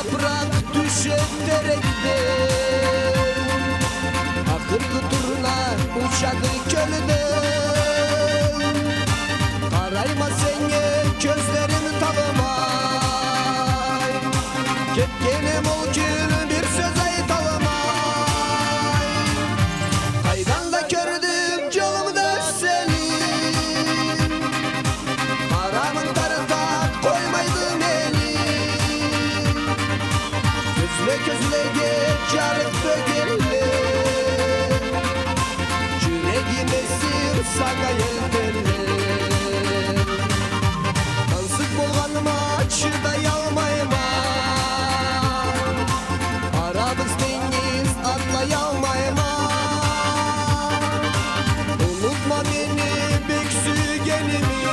yaprak düşer derekten, akırgı turna uçadı kölden. Karayma senge gözlerin tanımay, ketkenem ol kül bir söz ayt alamay. Kaydan da kördüm yolumda seni, paramın tarıda koymaydım eli. Gözle gözle geç yarık bögelle, yüreğime sır sana yeltelle. Kansık bolğanıma çıday almayma, arabız deniz atlay almayma. Unutma beni bek sügenimi,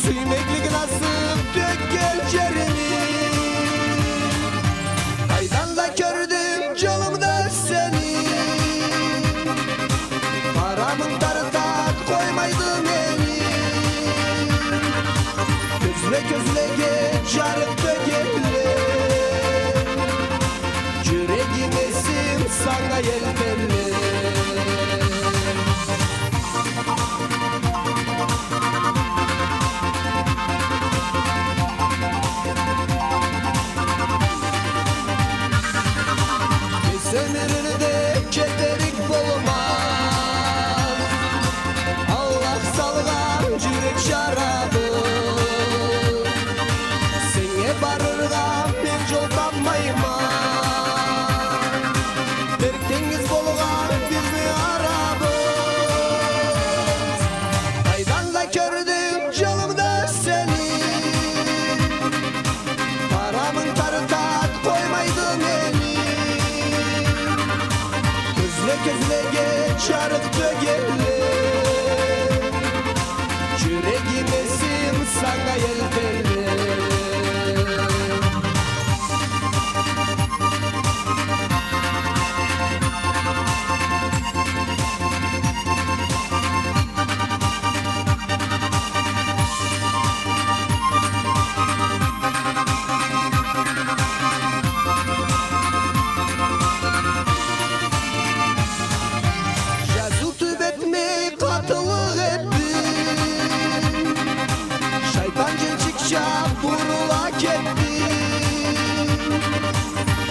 süymeklik nasip dök gel cerimi. Kaydan da kördüm yolumda seni, paramın tarıda koymaydım eli. Gözle gözle geç yarık bögelle, yüreğim esim sana yeltelle. Ömründe kederik bolmaz, Allah salgan yürek şarabı. Senge barırgam ben jol tapmayman, dertеңiz bolgan bizni arabız. Kaydan da kördüm yolumda seni, paramın tarıtat koymaydım eli. Gözle geç yarık bögelle, yüreğim esim sana yeltelle. Burula ketti,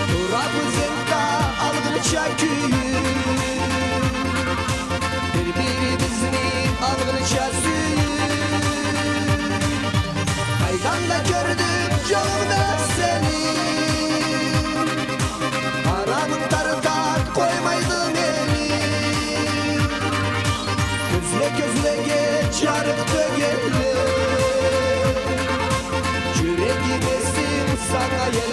durabız enta algınca köyü, birbirimizni algınca süyü. Kaydan da gördüm yolumda seni, paramın tarıda koymaydım eli. Gözle gözle geç yarık bögelle, yüreğim esim sana yeltelle.